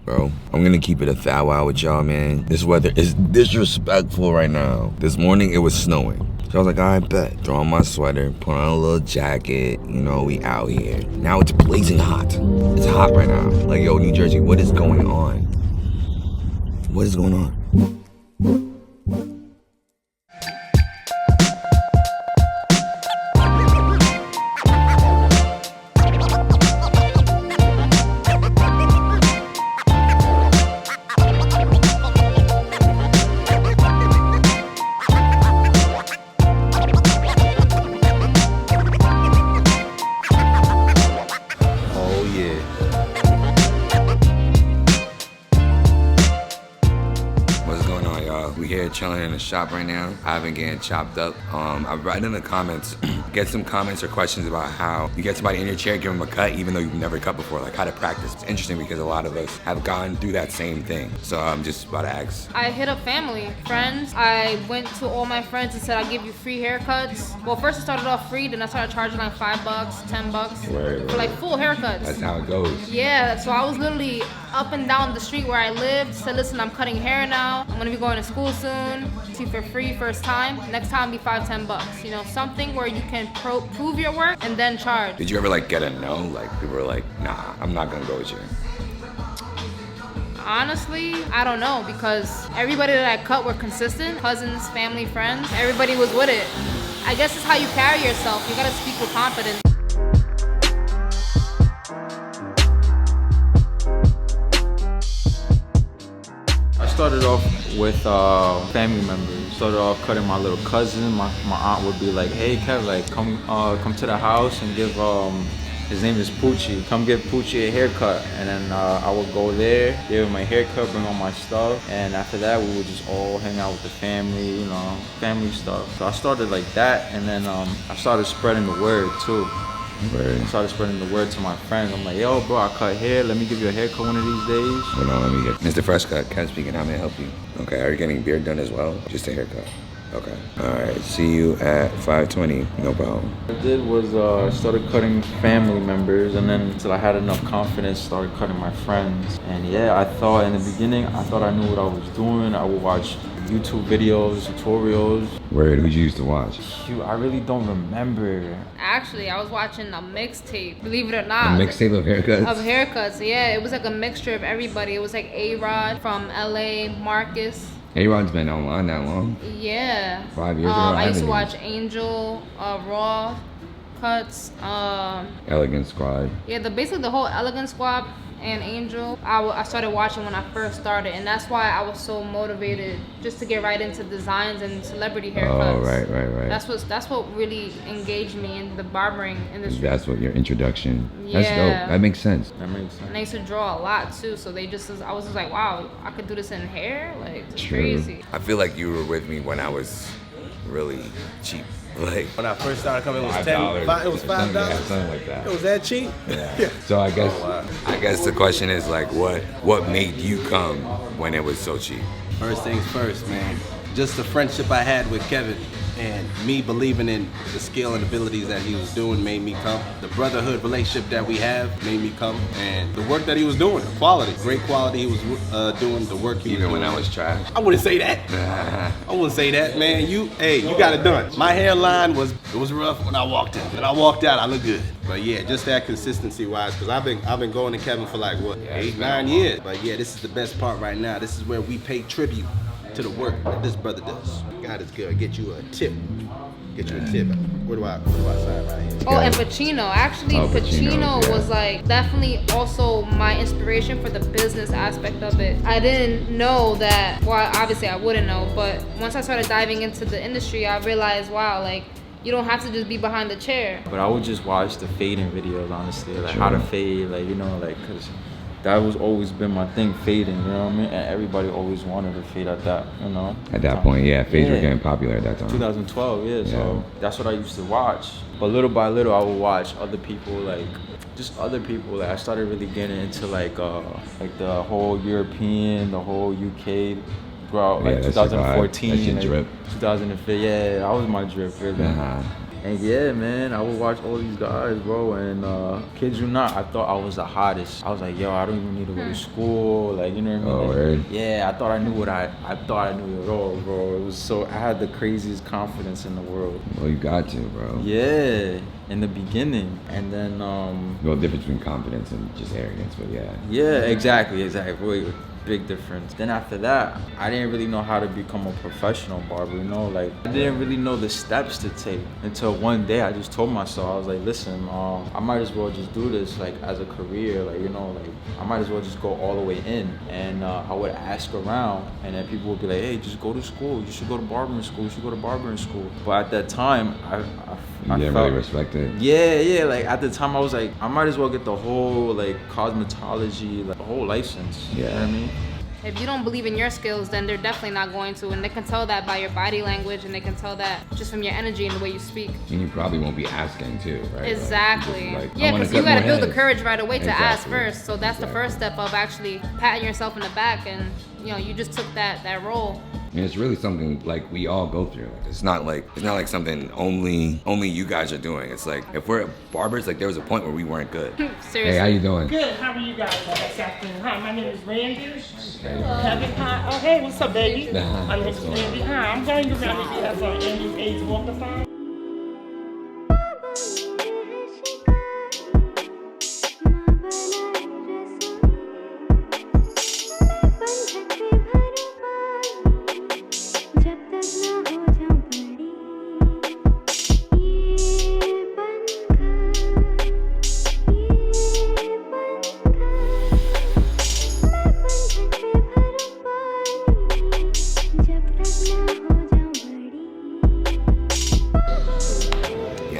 bro. I'm gonna keep it a thou out with y'all, man. This weather is disrespectful right now. This morning it was snowing. So I was like, all right, bet. Throw on my sweater, put on a little jacket. You know, we out here. Now it's blazing hot. It's hot right now. Like, yo, New Jersey, what is going on? What is going on? Chilling in the shop right now. I've been getting chopped up. I've read in the comments, get some comments or questions about how you get somebody in your chair, give them a cut, even though you've never cut before, like how to practice. It's interesting because a lot of us have gone through that same thing. So I'm just about to ask. I hit up family, friends. I went to all my friends and said, I'll give you free haircuts. Well, first it started off free, then I started charging like $5, $10 for like full haircuts. That's how it goes. Yeah, so I was literally up and down the street where I lived, said, listen, I'm cutting hair now. I'm gonna be going to school soon. See for free first time. Next time be $5, $10. You know, something where you can prove your work and then charge. Did you ever like get a no? Like people were like, nah, I'm not gonna go with you. Honestly, I don't know, because everybody that I cut were consistent. Cousins, family, friends. Everybody was with it. I guess it's how you carry yourself. You gotta speak with confidence. Started off with family members. Started off cutting my little cousin. My aunt would be like, hey Kev, like come to the house and give his name is Poochie. Come give Poochie a haircut. And then I would go there, give him my haircut, bring all my stuff. And after that, we would just all hang out with the family, you know, family stuff. So I started like that, and then I started spreading the word too. I started spreading the word to my friends. I'm like, yo, bro, I cut hair. Let me give you a haircut one of these days. Hold on, let me get Mr.FreshCut, Kev speaking. How may I help you? Okay, are you getting beard done as well? Just a haircut. Okay. All right. See you at 5:20. No problem. What I did was I started cutting family members, and then until I had enough confidence, started cutting my friends. And yeah, I thought in the beginning, I thought I knew what I was doing. I would watch YouTube videos, tutorials. Word, who'd you used to watch? Shoot, I really don't remember. Actually, I was watching a mixtape, believe it or not. A mixtape of haircuts? Of haircuts, yeah. It was like a mixture of everybody. It was like A-Rod from LA, Marcus. A-Rod's been online that long? Yeah. 5 years ago? I used to watch Angel, Raw Cuts. Elegant Squad. Yeah, basically the whole Elegant Squad and Angel, I started watching when I first started, and that's why I was so motivated just to get right into designs and celebrity haircuts. Oh, right. That's what really engaged me in the barbering industry. That's what your introduction. Yeah. That's dope. That makes sense. That makes sense. And I used to draw a lot too, so I was just like, wow, I could do this in hair? Like, it's True. crazy. I feel like you were with me when I was really cheap. Like when I first started coming, it was $5. It was $5. Yeah, something like that. It was that cheap. Yeah. So I guess the question is like, what made you come when it was so cheap? First things first, man. Just the friendship I had with Kevin and me believing in the skill and abilities that he was doing made me come. The brotherhood relationship that we have made me come. And the work that he was doing, the quality, great quality he was doing, the work he was doing. Even when I was trash? I wouldn't say that. I wouldn't say that, man. You got it done. My hairline was rough when I walked in. When I walked out, I looked good. But yeah, just that consistency wise, because I've been going to Kevin for like, 8-9 years. But yeah, this is the best part right now. This is where we pay tribute to the work that this brother does. God is good. Get you a tip. Where do I sign right here? Oh, and Pacino. Actually, Pacino was like definitely also my inspiration for the business aspect of it. I didn't know that, well, obviously I wouldn't know, but once I started diving into the industry, I realized, wow, like, you don't have to just be behind the chair. But I would just watch the fading videos, honestly, like how to fade, like, you know, like, cause that was always been my thing, fading, you know what I mean? And everybody always wanted to fade at that, you know? At that point, yeah, fades were getting popular at that time. 2012, yeah, so that's what I used to watch. But little by little, I would watch other people, like, just other people. Like, I started really getting into, like the whole European, the whole UK, throughout, like, 2014. That's your drip. 2015, yeah, that was my drip, really. And yeah, man, I would watch all these guys, bro, and kid you not, I thought I was the hottest. I was like, yo, I don't even need to go to school, like, you know what I mean? Oh, word? Yeah, I thought I knew what I thought I knew it all, bro. It was so, I had the craziest confidence in the world. Well, you got to, bro. Yeah, in the beginning, and then No difference between confidence and just arrogance, but yeah. yeah, exactly. Wait, big difference. Then after that, I didn't really know how to become a professional barber, you know, like I didn't really know the steps to take until one day I just told myself, I was like, listen, I might as well just do this like as a career, like, you know, like I might as well just go all the way in. And I would ask around, and then people would be like, hey, just go to school, you should go to barbering school, you should go to barbering school. But at that time, I didn't felt, really respect it. yeah, like at the time I was like, I might as well get the whole like cosmetology, like the whole license. You know what I mean? If you don't believe in your skills, then they're definitely not going to, and they can tell that by your body language, and they can tell that just from your energy and the way you speak. And you probably won't be asking too, right? Exactly. Like, yeah, because you gotta build the courage right away to ask Exactly. first. So that's the first step of actually patting yourself in the back, and you know, you just took that role. And it's really something like we all go through. It's not like something only you guys are doing. It's like if we're barbers, like there was a point where we weren't good. Seriously. Hey, how you doing? Good. How are you guys this afternoon? Hi, my name is Randy. Kevin, hi. Oh, hey, what's up, baby? My name is Randy. Hi, I'm going around if you have any AIDS walkathon.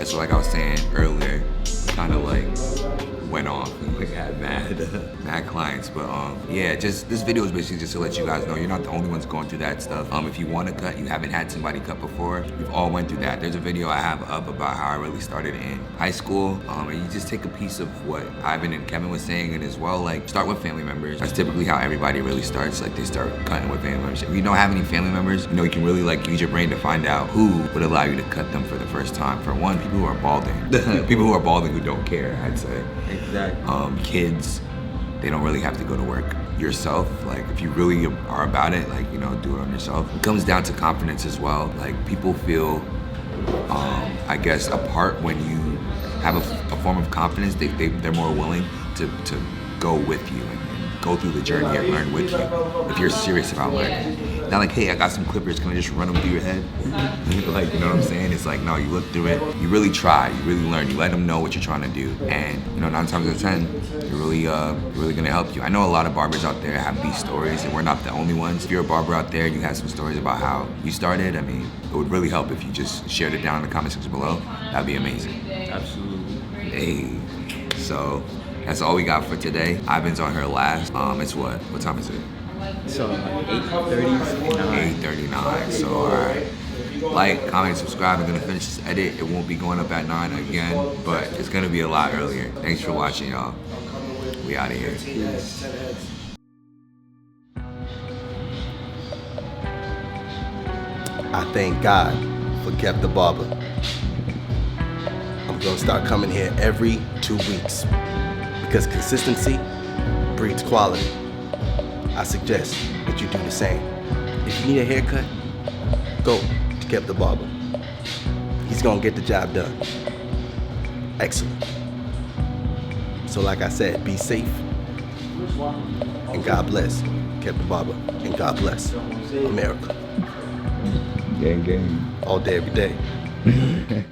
So like I was saying earlier, we kind of like went off and we had mad clients, but yeah, just this video is basically just to let you guys know you're not the only ones going through that stuff. If you want to cut, you haven't had somebody cut before, we've all went through that. There's a video I have up about how I really started in high school, and you just take a piece of what Ivan and Kevin was saying, and as well, like start with family members. That's typically how everybody really starts. Like they start cutting with family members. If you don't have any family members, you know, you can really like use your brain to find out who would allow you to cut them for the first time. For one, people who are balding. People who are balding who don't care, I'd say. Exactly. Kids, they don't really have to go to work. Yourself, like if you really are about it, like, you know, do it on yourself. It comes down to confidence as well. Like people feel, I guess, apart when you have a form of confidence. They're more willing to go with you and go through the journey and learn with you if you're serious about learning. Not like, hey, I got some clippers, can I just run them through your head? Like, you know what I'm saying? It's like, no, you look through it, you really try, you really learn, you let them know what you're trying to do. And, you know, 9 times out of 10, you're really gonna help you. I know a lot of barbers out there have these stories, and we're not the only ones. If you're a barber out there, you have some stories about how you started, I mean, it would really help if you just shared it down in the comment section below. That'd be amazing. Absolutely. Hey, so that's all we got for today. Ivan's on her last. It's what time is it? So like 8:39. 8:39. So alright. Like, comment, subscribe. I'm gonna finish this edit. It won't be going up at 9 again, but it's gonna be a lot earlier. Thanks for watching, y'all. We out of here. I thank God for Kev the Barber. I'm gonna start coming here every 2 weeks because consistency breeds quality. I suggest that you do the same. If you need a haircut, go to Kev the Barber. He's gonna get the job done. Excellent. So like I said, be safe and God bless Kev the Barber, and God bless America. Gang. All day, every day.